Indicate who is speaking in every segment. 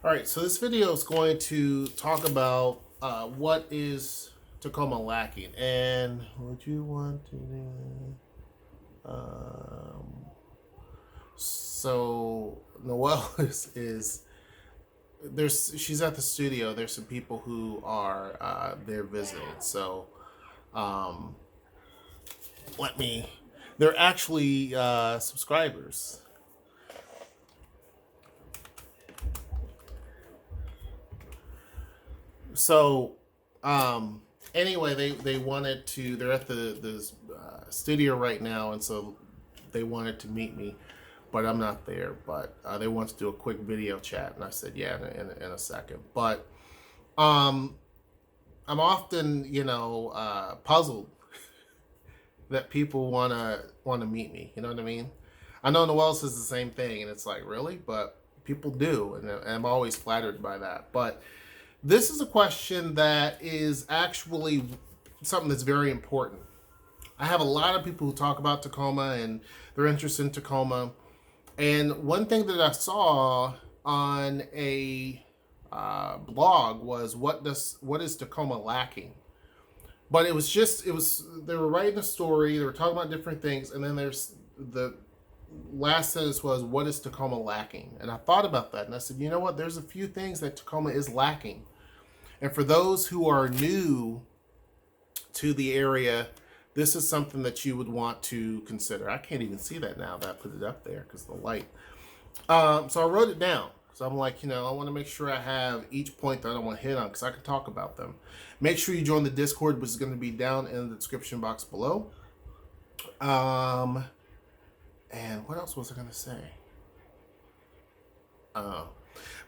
Speaker 1: All right, so this video is going to talk about what is Tacoma lacking, and would you want to? So Noelle is there's she's at the studio. There's some people who are there visiting. So um, let me. They're actually subscribers. So anyway, they wanted to. They're at the studio right now, and so they wanted to meet me, but I'm not there. But they want to do a quick video chat, and I said yeah in a second. But um, I'm often puzzled that people wanna meet me. You know what I mean? I know Noel says the same thing, and it's like really, but people do, and I'm always flattered by that. But this is a question that is actually something that's very important. I have a lot of people who talk about Tacoma and they're interested in Tacoma. And one thing that I saw on a blog was what is Tacoma lacking? But it was they were writing a story, they were talking about different things, and then there's the last sentence was what is Tacoma lacking? And I thought about that and I said, you know what, there's a few things that Tacoma is lacking. And for those who are new to the area, this is something that you would want to consider. I can't even see that now that I put it up there because of the light. So I wrote it down. So I'm like, I want to make sure I have each point that I want to hit on because I can talk about them. Make sure you join the Discord, which is going to be down in the description box below. And what else was I going to say?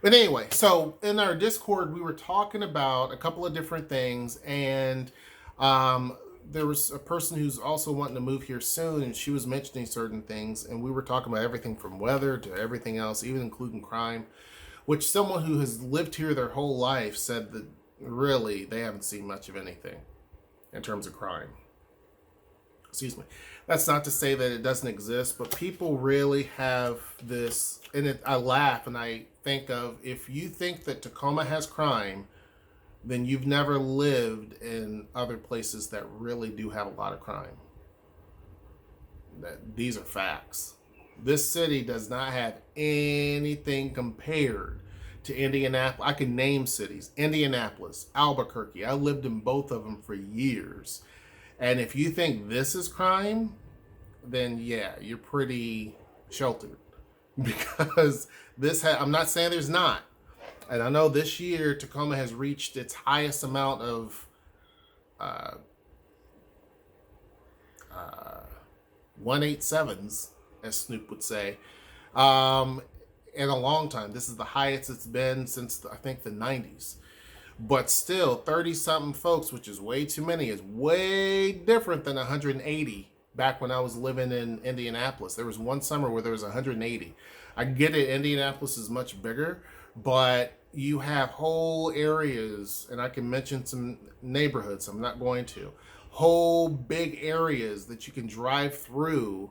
Speaker 1: But anyway, so in our Discord, we were talking about a couple of different things, and there was a person who's also wanting to move here soon, and she was mentioning certain things, and we were talking about everything from weather to everything else, even including crime, which someone who has lived here their whole life said that really they haven't seen much of anything in terms of crime. Excuse me. That's not to say that it doesn't exist, but people really have this, and I laugh and I think of, if you think that Tacoma has crime, then you've never lived in other places that really do have a lot of crime. These are facts. This city does not have anything compared to Indianapolis. I can name cities: Indianapolis, Albuquerque. I lived in both of them for years. And if you think this is crime, then yeah, you're pretty sheltered. Because I'm not saying there's not. And I know this year Tacoma has reached its highest amount of 187s, as Snoop would say, in a long time. This is the highest it's been since, I think, the 90s. But still, 30-something folks, which is way too many, is way different than 180 back when I was living in Indianapolis. There was one summer where there was 180. I get it, Indianapolis is much bigger, but you have whole areas, and I can mention some neighborhoods, I'm not going to, whole big areas that you can drive through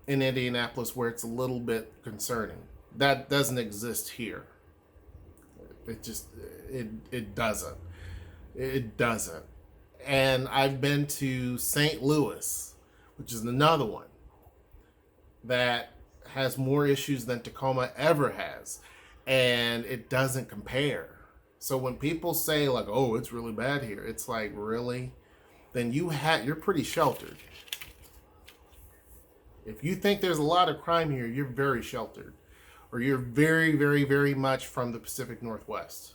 Speaker 1: in Indianapolis where it's a little bit concerning. That doesn't exist here. It doesn't. It doesn't. And I've been to St. Louis, which is another one that has more issues than Tacoma ever has, and it doesn't compare. So when people say like, "Oh, it's really bad here," it's like, really? Then you're pretty sheltered. If you think there's a lot of crime here, you're very sheltered. Or you're very, very, very much from the Pacific Northwest.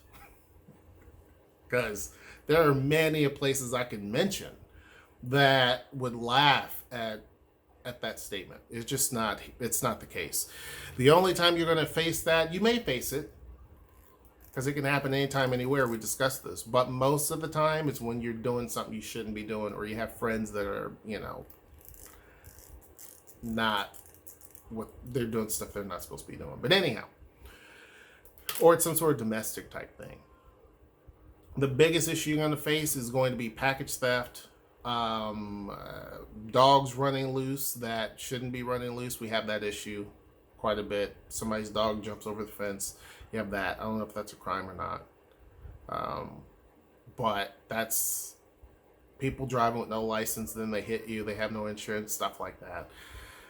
Speaker 1: Because there are many places I can mention that would laugh at that statement. It's not the case. The only time you're going to face that, you may face it, because it can happen anytime, anywhere. We discussed this. But most of the time, it's when you're doing something you shouldn't be doing, or you have friends that are, not what they're doing, stuff they're not supposed to be doing. But anyhow, or it's some sort of domestic type thing. The biggest issue you're going to face is going to be package theft, dogs running loose that shouldn't be running loose. We have that issue quite a bit. Somebody's dog jumps over the fence, You have that. I don't know if that's a crime or not. But that's people driving with no license, then they hit you, they have no insurance, stuff like that.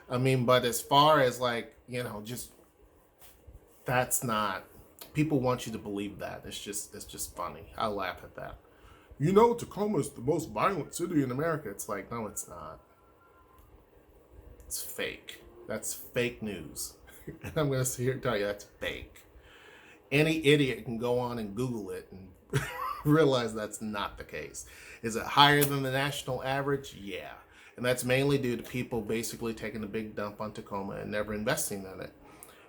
Speaker 1: I mean, but as far as like, just that's not, people want you to believe that. It's just funny. I laugh at that. Tacoma is the most violent city in America. It's like, no, it's not. It's fake. That's fake news. And I'm going to sit here and tell you that's fake. Any idiot can go on and Google it and realize that's not the case. Is it higher than the national average? Yeah. And that's mainly due to people basically taking a big dump on Tacoma and never investing in it.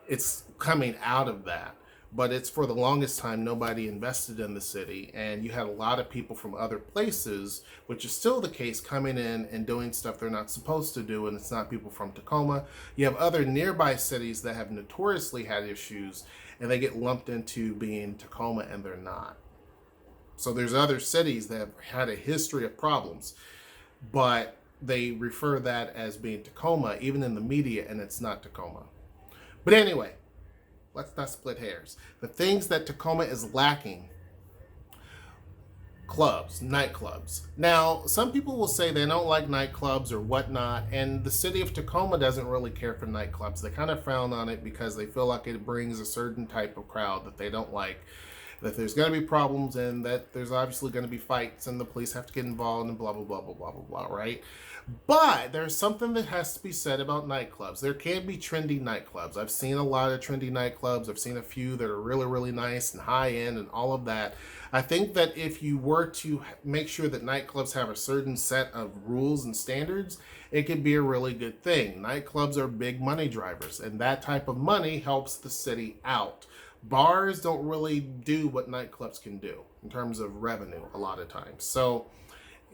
Speaker 1: It's coming out of that. But it's for the longest time, nobody invested in the city. And you had a lot of people from other places, which is still the case, coming in and doing stuff they're not supposed to do. And it's not people from Tacoma. You have other nearby cities that have notoriously had issues, and they get lumped into being Tacoma, and they're not. So there's other cities that have had a history of problems, but they refer that as being Tacoma, even in the media, and it's not Tacoma. But anyway, let's not split hairs. The things that Tacoma is lacking: clubs, nightclubs. Now, some people will say they don't like nightclubs or whatnot, and the city of Tacoma doesn't really care for nightclubs. They kind of frown on it because they feel like it brings a certain type of crowd that they don't like, that there's going to be problems, and that there's obviously going to be fights, and the police have to get involved, and blah, blah, blah, blah, blah, blah, blah, right? But there's something that has to be said about nightclubs. There can be trendy nightclubs. I've seen a lot of trendy nightclubs. I've seen a few that are really, really nice and high-end and all of that. I think that if you were to make sure that nightclubs have a certain set of rules and standards, it could be a really good thing. Nightclubs are big money drivers, and that type of money helps the city out. Bars don't really do what nightclubs can do in terms of revenue a lot of times. So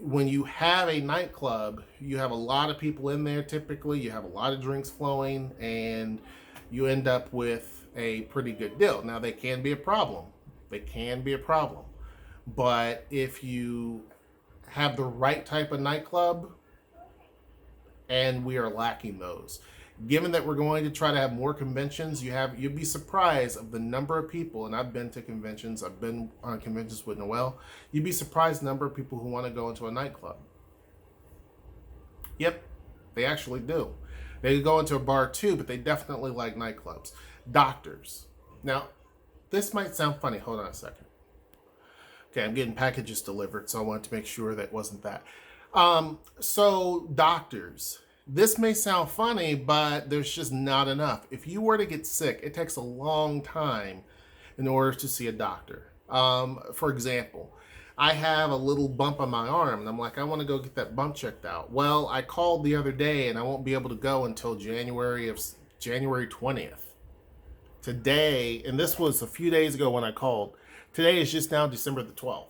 Speaker 1: when you have a nightclub, you have a lot of people in there typically, you have a lot of drinks flowing, and you end up with a pretty good deal. Now, they can be a problem. But if you have the right type of nightclub, and we are lacking those. Given that we're going to try to have more conventions, you'd be surprised of the number of people, and I've been to conventions, I've been on conventions with Noel, you'd be surprised the number of people who want to go into a nightclub. Yep, they actually do. They go into a bar too, but they definitely like nightclubs. Doctors. Now, this might sound funny. Hold on a second. Okay, I'm getting packages delivered, so I wanted to make sure that wasn't that. So doctors. This may sound funny, but there's just not enough. If you were to get sick, it takes a long time in order to see a doctor. For example, I have a little bump on my arm, and I'm like, I want to go get that bump checked out. Well, I called the other day, and I won't be able to go until January 20th. Today, and this was a few days ago when I called, today is just now December the 12th.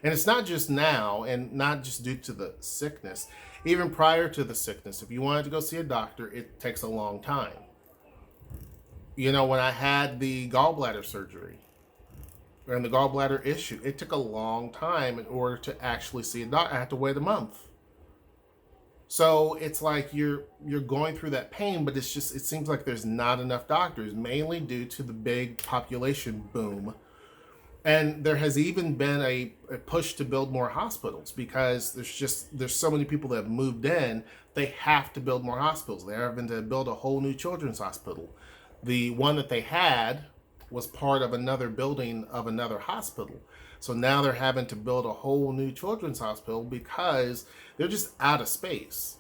Speaker 1: And it's not just now, and not just due to the sickness. Even prior to the sickness, if you wanted to go see a doctor, it takes a long time. When I had the gallbladder surgery, and the gallbladder issue, it took a long time in order to actually see a doctor. I had to wait a month. So it's like you're going through that pain, but it seems like there's not enough doctors, mainly due to the big population boom. And there has even been a push to build more hospitals because there's so many people that have moved in. They have to build more hospitals. They're having to build a whole new children's hospital. The one that they had was part of another building of another hospital. So now they're having to build a whole new children's hospital because they're just out of space.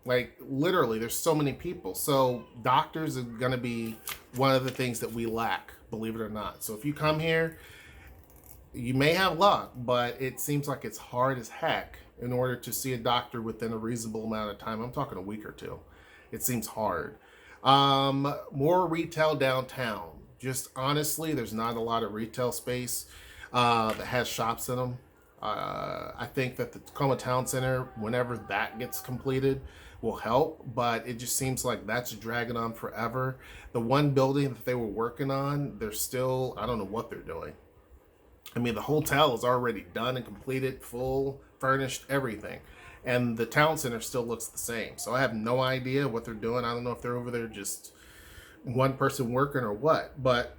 Speaker 1: Like literally, there's so many people. So doctors are going to be one of the things that we lack, believe it or not. So if you come here, you may have luck, but it seems like it's hard as heck in order to see a doctor within a reasonable amount of time. I'm talking a week or two. It seems hard. More retail downtown. Just honestly, there's not a lot of retail space that has shops in them. I think that the Tacoma Town Center, whenever that gets completed, will help, but it just seems like that's dragging on forever. The one building that they were working on, I don't know what they're doing. I mean, the hotel is already done and completed, full, furnished, everything. And the town center still looks the same. So I have no idea what they're doing. I don't know if they're over there just one person working or what. But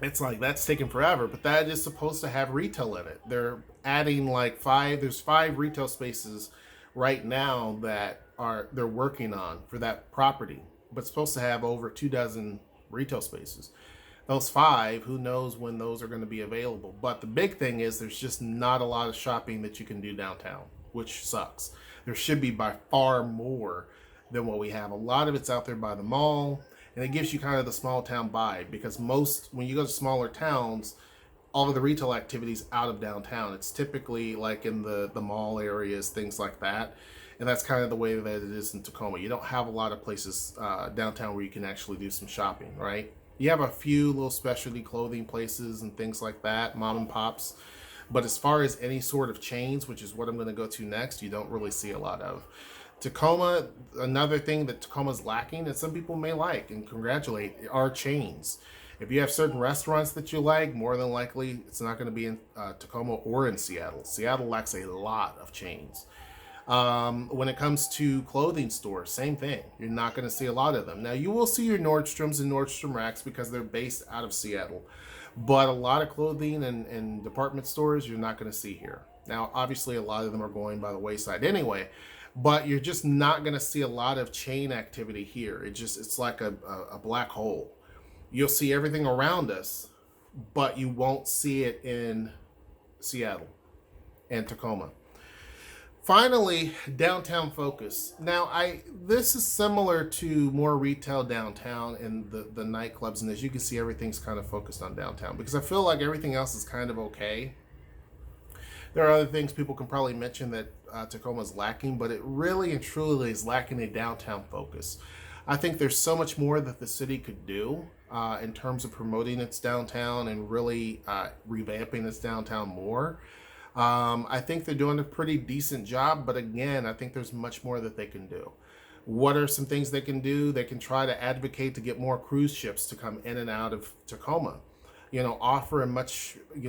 Speaker 1: it's like that's taking forever. But that is supposed to have retail in it. They're adding like five. There's 5 retail spaces right now that are they're working on for that property, but it's supposed to have over 2 dozen retail spaces. Those 5, who knows when those are going to be available. But the big thing is there's just not a lot of shopping that you can do downtown, which sucks. There should be by far more than what we have. A lot of it's out there by the mall, and it gives you kind of the small town vibe, because most, when you go to smaller towns, all of the retail activities out of downtown. It's typically like in the mall areas, things like that. And that's kind of the way that it is in Tacoma. You don't have a lot of places downtown where you can actually do some shopping, right? You have a few little specialty clothing places and things like that, mom and pops. But as far as any sort of chains, which is what I'm going to go to next, you don't really see a lot of. Tacoma, another thing that Tacoma's lacking, and some people may like and congratulate, are chains. If you have certain restaurants that you like, more than likely it's not going to be in Tacoma or in Seattle. Seattle lacks a lot of chains. When it comes to clothing stores, same thing. You're not going to see a lot of them. Now, you will see your Nordstroms and Nordstrom Racks because they're based out of Seattle. But a lot of clothing and department stores you're not going to see here. Now, obviously, a lot of them are going by the wayside anyway. But you're just not going to see a lot of chain activity here. It's like a black hole. You'll see everything around us, but you won't see it in Seattle and Tacoma. Finally, downtown focus. Now, this is similar to more retail downtown and the nightclubs, and as you can see, everything's kind of focused on downtown because I feel like everything else is kind of okay. There are other things people can probably mention that Tacoma's lacking, but it really and truly is lacking a downtown focus. I think there's so much more that the city could do in terms of promoting its downtown and really revamping its downtown more. I think they're doing a pretty decent job, but again, I think there's much more that they can do. What are some things they can do? They can try to advocate to get more cruise ships to come in and out of Tacoma. Offer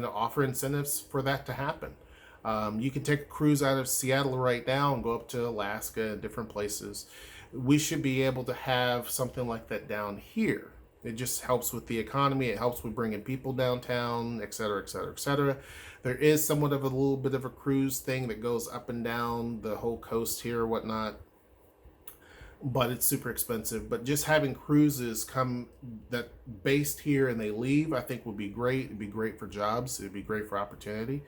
Speaker 1: offer incentives for that to happen. You can take a cruise out of Seattle right now and go up to Alaska and different places. We should be able to have something like that down here. It just helps with the economy. It helps with bringing people downtown, et cetera, et cetera, et cetera. There is somewhat of a little bit of a cruise thing that goes up and down the whole coast here or whatnot, but it's super expensive. But just having cruises come that based here and they leave, I think would be great. It'd be great for jobs. It'd be great for opportunity.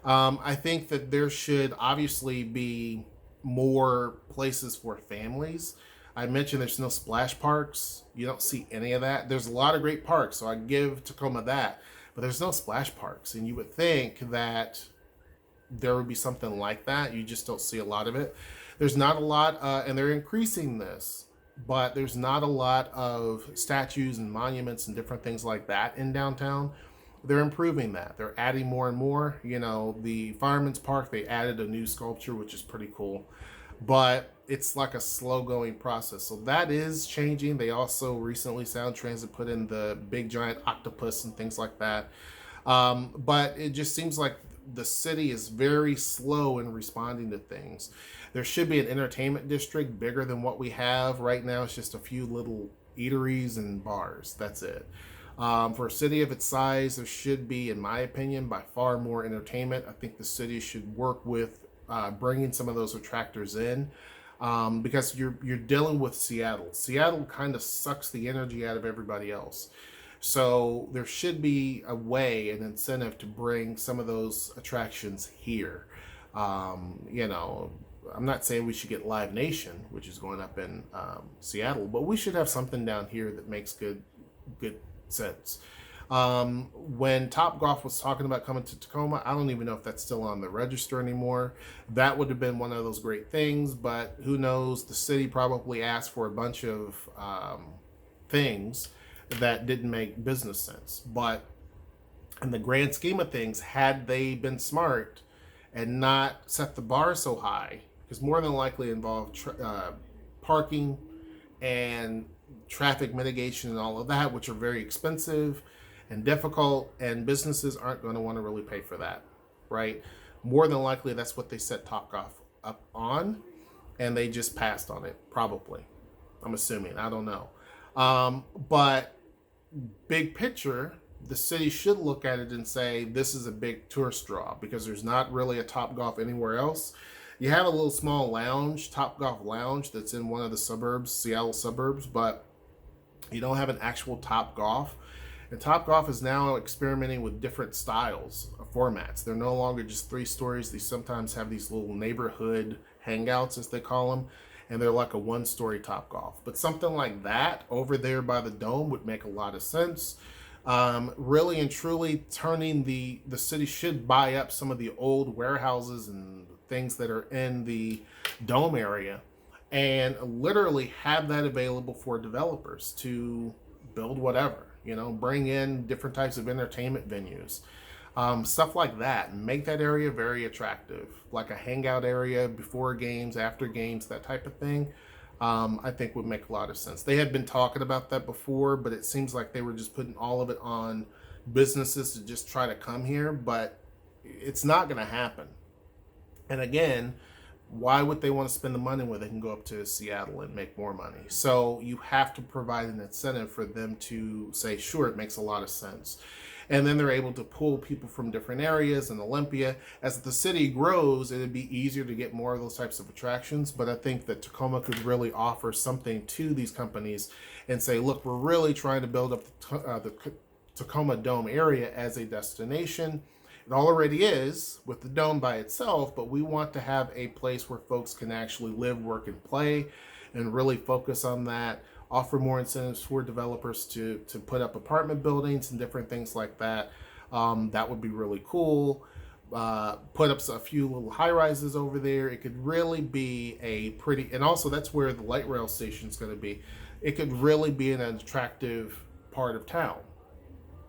Speaker 1: I think that there should obviously be more places for families. I mentioned there's no splash parks. You don't see any of that. There's a lot of great parks, so I give Tacoma that. But there's no splash parks. And you would think that there would be something like that. You just don't see a lot of it. There's not a lot, and they're increasing this, but there's not a lot of statues and monuments and different things like that in downtown. They're improving that. They're adding more and more. The Fireman's Park, they added a new sculpture, which is pretty cool. But it's like a slow going process. So that is changing. They also recently, Sound Transit put in the big giant octopus and things like that. But it just seems like the city is very slow in responding to things. There should be an entertainment district bigger than what we have. Right now, it's just a few little eateries and bars. That's it. For a city of its size, there should be, in my opinion, by far more entertainment. I think the city should work with bringing some of those attractors in because you're dealing with Seattle. Seattle kind of sucks the energy out of everybody else. So there should be a way, an incentive to bring some of those attractions here. I'm not saying we should get Live Nation, which is going up in Seattle, but we should have something down here that makes good sense. When Topgolf was talking about coming to Tacoma, I don't even know if that's still on the register anymore. That would have been one of those great things, but who knows? The city probably asked for a bunch of things that didn't make business sense. But in the grand scheme of things, had they been smart and not set the bar so high, because more than likely involved parking and traffic mitigation and all of that, which are very expensive and difficult, and businesses aren't going to want to really pay for that, right? More than likely, that's what they set Topgolf up on, and they just passed on it, probably. I'm assuming. I don't know. But big picture, the city should look at it and say this is a big tourist draw because there's not really a Top Golf anywhere else. You have a little small lounge, Top Golf Lounge, that's in one of the suburbs, Seattle suburbs, but you don't have an actual Top Golf. And Top Golf is now experimenting with different styles of formats. They're no longer just 3 stories. They sometimes have these little neighborhood hangouts, as they call them, and they're like a 1-story Top Golf. But something like that over there by the Dome would make a lot of sense. Really and truly turning the city should buy up some of the old warehouses and things that are in the Dome area and literally have that available for developers to build whatever, bring in different types of entertainment venues, stuff like that, and make that area very attractive, like a hangout area before games, after games, that type of thing. I think would make a lot of sense. They had been talking about that before, but it seems like they were just putting all of it on businesses to just try to come here, but it's not going to happen. And again, why would they want to spend the money when they can go up to Seattle and make more money? So you have to provide an incentive for them to say, sure, it makes a lot of sense. And then they're able to pull people from different areas in Olympia. As the city grows, it'd be easier to get more of those types of attractions. But I think that Tacoma could really offer something to these companies and say, look, we're really trying to build up the Tacoma Dome area as a destination. It already is with the Dome by itself, but we want to have a place where folks can actually live, work, and play and really focus on that. Offer more incentives for developers to put up apartment buildings and different things like that. That would be really cool. Put up a few little high rises over there. It could really be a pretty, and also that's where the light rail station is going to be. It could really be an attractive part of town.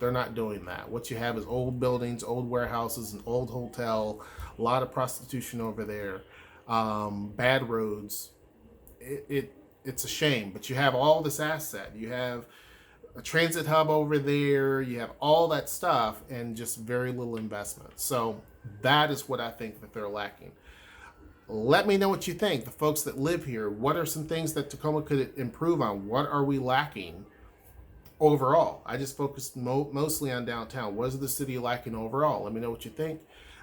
Speaker 1: They're not doing that. What you have is old buildings, old warehouses, an old hotel, a lot of prostitution over there, bad roads. It's a shame, but you have all this asset. You have a transit hub over there. You have all that stuff and just very little investment. So that is what I think that they're lacking. Let me know what you think. The folks that live here, what are some things that Tacoma could improve on? What are we lacking overall? I just focused mostly on downtown. What is the city lacking overall? Let me know what you think.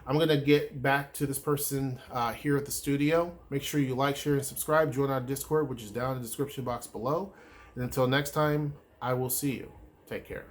Speaker 1: I'm going to get back to this person here at the studio. Make sure you like, share, and subscribe. Join our Discord, which is down in the description box below. And until next time, I will see you. Take care.